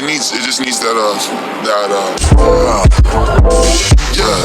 it just needs that yeah.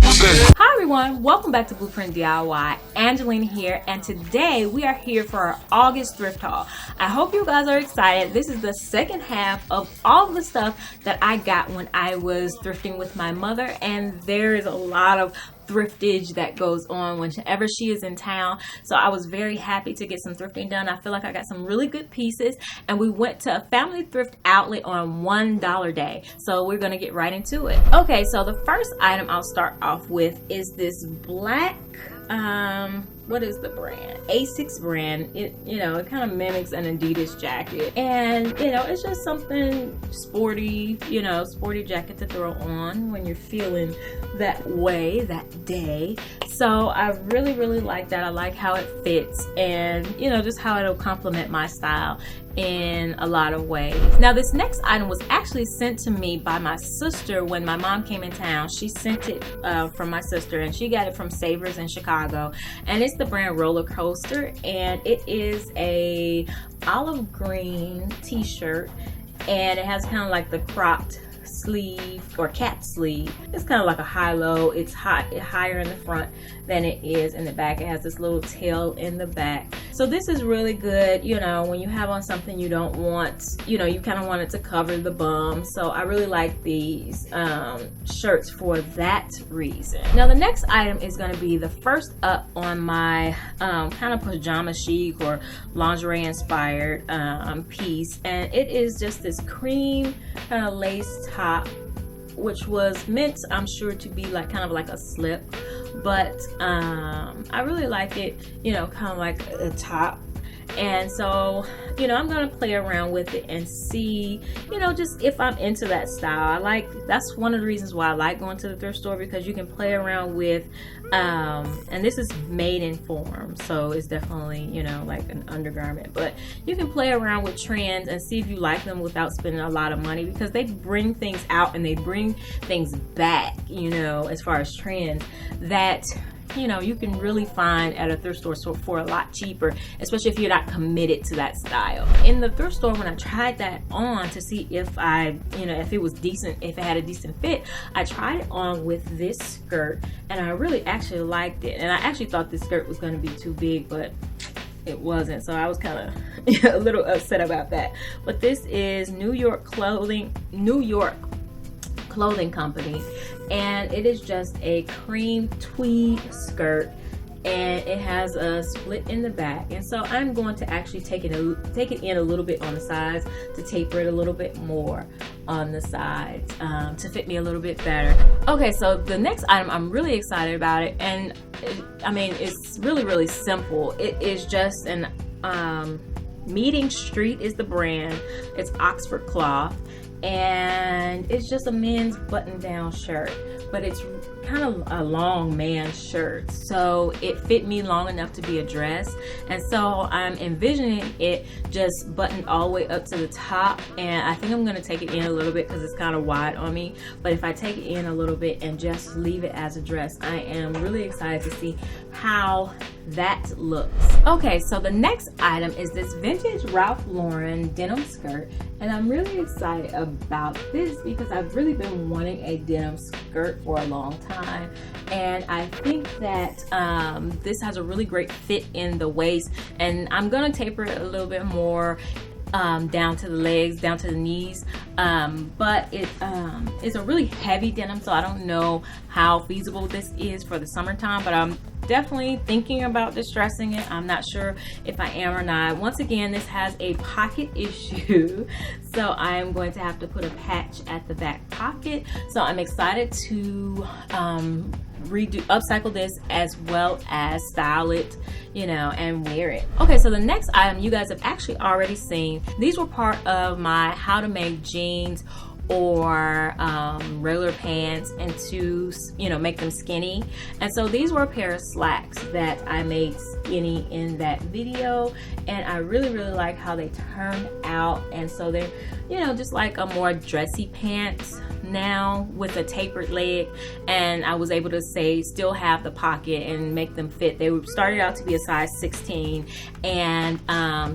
Okay. Hi everyone, welcome back to Blueprint DIY. Angelina here, and today we are here for our August thrift haul. I hope you guys are excited. This is the second half of all of the stuff that I got when I was thrifting with my mother, and there is a lot of thriftage that goes on whenever she is in town. So I was very happy to get some thrifting done. I feel like I got some really good pieces, and we went to a family thrift outlet on $1 day. So we're gonna get right into it. Okay, so the first item I'll start off with is this black what is the brand? A6 brand. It kind of mimics an Adidas jacket, and it's just something sporty, sporty jacket to throw on when you're feeling that way that day. So I really like that. I like how it fits, and just how it'll complement my style in a lot of ways. Now this next item was actually sent to me by my sister when my mom came in town. She sent it from my sister, and she got it from Savers in Chicago, and it's the brand Rollercoaster, and it is a olive green t-shirt, and it has kind of like the cropped sleeve or cap sleeve. It's kind of like a high-low. It's higher in the front than it is in the back. It has this little tail in the back. So this is really good, when you have on something you don't want, you kind of want it to cover the bum. So I really like these shirts for that reason. Now the next item is going to be the first up on my kind of pajama chic or lingerie inspired piece, and it is just this cream kind of lace top, which was meant, I'm sure, to be like kind of like a slip, but I really like it, kind of like a top. And so I'm gonna play around with it and see, just if I'm into that style. That's one of the reasons why I like going to the thrift store, because you can play around with and this is made in form, so it's definitely like an undergarment, but you can play around with trends and see if you like them without spending a lot of money, because they bring things out and they bring things back, as far as trends that you can really find at a thrift store for a lot cheaper, especially if you're not committed to that style. In the thrift store, when I tried that on to see if if it was decent, if it had a decent fit, I tried it on with this skirt, and I really actually liked it. And I actually thought this skirt was going to be too big, but it wasn't. So I was kind of a little upset about that. But this is New York Clothing Company, and it is just a cream tweed skirt, and it has a split in the back. And so I'm going to actually take it in a little bit on the sides to taper it a little bit more on the sides to fit me a little bit better. Okay, so the next item, I'm really excited about it, and it's really simple. It is just an Meeting Street is the brand. It's Oxford cloth, and it's just a men's button-down shirt, but it's kind of a long man shirt, so it fit me long enough to be a dress. And so I'm envisioning it just buttoned all the way up to the top, and I think I'm going to take it in a little bit because it's kind of wide on me. But if I take it in a little bit and just leave it as a dress, I am really excited to see how that looks. Okay, so the next item is this vintage Ralph Lauren denim skirt, and I'm really excited about this because I've really been wanting a denim skirt for a long time, and I think that this has a really great fit in the waist, and I'm gonna taper it a little bit more down to the legs, down to the knees, but it's a really heavy denim, so I don't know how feasible this is for the summertime, but I'm definitely thinking about distressing it. I'm not sure if I am or not. Upcycle again, this has a pocket issue, so I'm going to have to put a patch at the back pocket. So I'm excited to upcycle this as well as style it, and wear it. Okay, so the next item you guys have actually already seen. These were part of my how to make jeans or regular pants into make them skinny, and so these were a pair of slacks that I made skinny in that video, and I really like how they turned out. And so they're just like a more dressy pants, now with a tapered leg, and I was able to still have the pocket and make them fit. They started out to be a size 16, and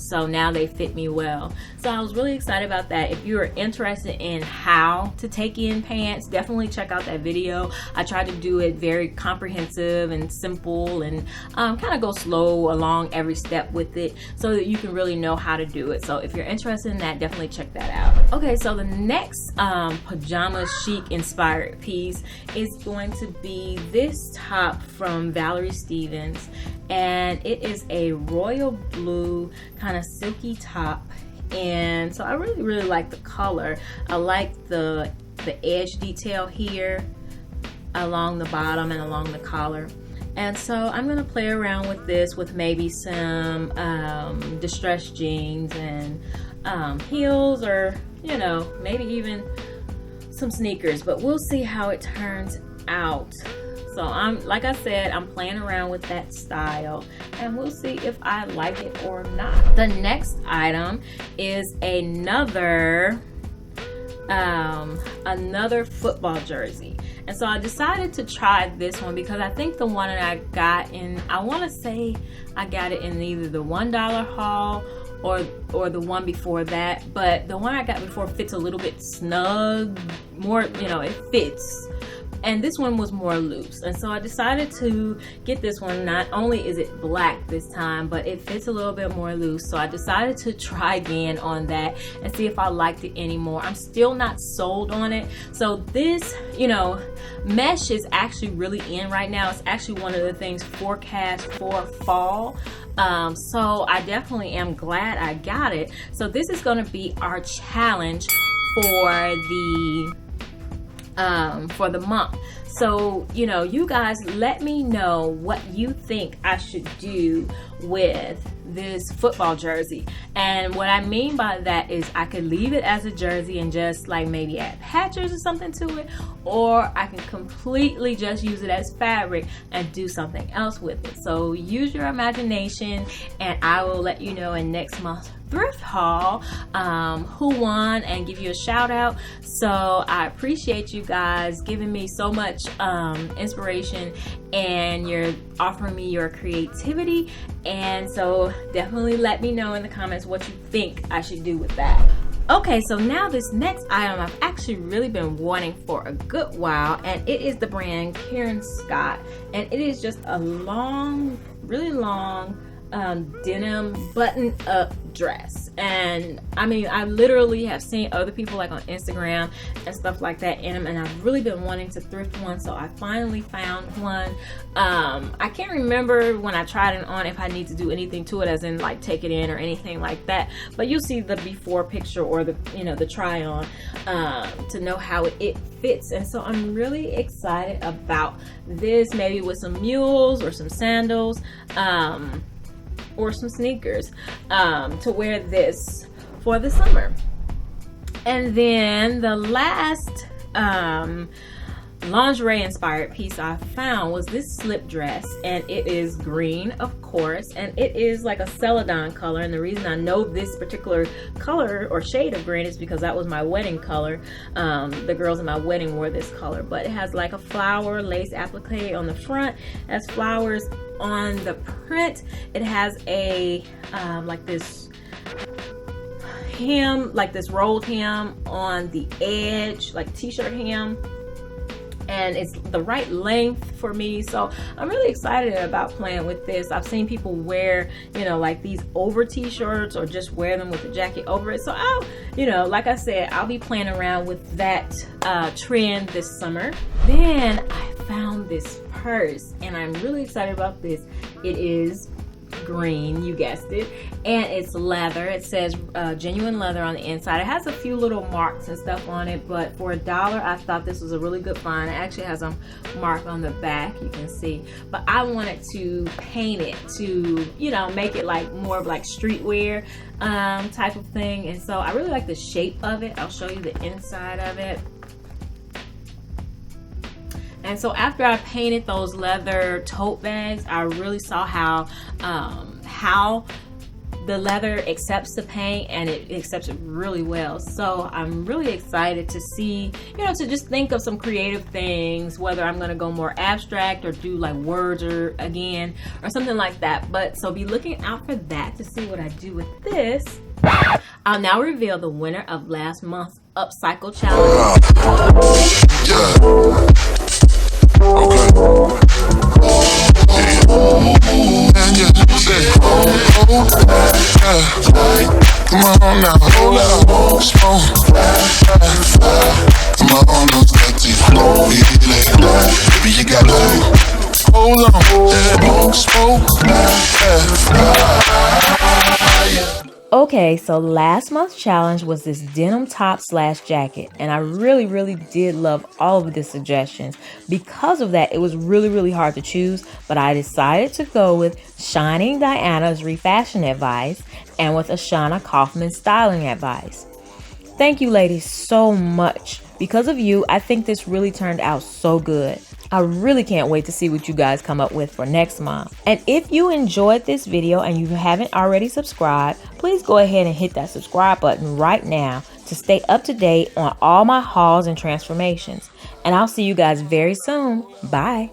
so now they fit me well. So I was really excited about that. If you are interested in how to take in pants, definitely check out that video. I tried to do it very comprehensive and simple, and kind of go slow along every step with it so that you can really know how to do it. So if you're interested in that, definitely check that out. Okay, so the next pajama chic inspired piece is going to be this top from Valerie Stevens, and it is a royal blue kind of silky top. And so I really like the color. I like the edge detail here along the bottom and along the collar. And so I'm gonna play around with this with maybe some distressed jeans and heels, or you know, maybe even some sneakers, but we'll see how it turns out. So like I said, I'm playing around with that style, and we'll see if I like it or not. The next item is another football jersey. And so I decided to try this one because I think the one that I got in, I want to say I got it in either the $1 haul or the one before that, but the one I got before fits a little bit snug, more, you know, it fits. And this one was more loose, and so I decided to get this one. Not only is it black this time, but it fits a little bit more loose, so I decided to try again on that and see if I liked it anymore. I'm still not sold on it. So this, you know, mesh is actually really in right now. It's actually one of the things forecast for fall. So I definitely am glad I got it. So this is going to be our challenge for the month. So, you know, you guys let me know what you think I should do with this football jersey. And what I mean by that is I could leave it as a jersey and just like maybe add patches or something to it, or I can completely just use it as fabric and do something else with it. So use your imagination, and I will let you know in next month's thrift haul who won and give you a shout out. So I appreciate you guys giving me so much inspiration, and you're offering me your creativity. And so definitely let me know in the comments what you think I should do with that. Okay, so now this next item I've actually really been wanting for a good while, and it is the brand Karen Scott, and it is just a long, really long denim button up dress. And I mean, I literally have seen other people like on Instagram and stuff like that in them, and I've really been wanting to thrift one, so I finally found one. I can't remember when I tried it on if I need to do anything to it, as in like take it in or anything like that, but you'll see the before picture or the, you know, the try on to know how it fits. And so I'm really excited about this, maybe with some mules or some sandals or some sneakers to wear this for the summer. And then the last lingerie inspired piece I found was this slip dress, and it is green, of course, and it is like a celadon color. And the reason I know this particular color or shade of green is because that was my wedding color. The girls in my wedding wore this color, but it has like a flower lace applique on the front, has flowers on the print. It has a like this hem, like this rolled hem on the edge, like t-shirt hem, and it's the right length for me. So I'm really excited about playing with this. I've seen people wear, you know, like these over t-shirts, or just wear them with a jacket over it. So I'll, you know, like I said, I'll be playing around with that trend this summer. Then I found this purse, and I'm really excited about this. It is green, you guessed it, and it's leather. It says genuine leather on the inside. It has a few little marks and stuff on it, but for $1 I thought this was a really good find. It actually has a mark on the back, you can see, but I wanted to paint it to, you know, make it like more of like streetwear type of thing. And so I really like the shape of it. I'll show you the inside of it. And so after I painted those leather tote bags, I really saw how The leather accepts the paint and it accepts it really well. So I'm really excited to see, you know, to just think of some creative things, whether I'm gonna go more abstract or do like words or again or something like that. But so be looking out for that to see what I do with this. I'll now reveal the winner of last month's upcycle challenge. Yeah. Okay. And you say, come on now, hold up, smoke. Come on, no sweaty, baby, you gotta hold on, smoke. Okay, so last month's challenge was this denim top / jacket, and I really did love all of the suggestions. Because of that, it was really hard to choose, but I decided to go with Shining Diana's refashion advice and with Ashana Kaufman's styling advice. Thank you ladies so much. Because of you, I think this really turned out so good. I really can't wait to see what you guys come up with for next month. And if you enjoyed this video and you haven't already subscribed, please go ahead and hit that subscribe button right now to stay up to date on all my hauls and transformations. And I'll see you guys very soon. Bye.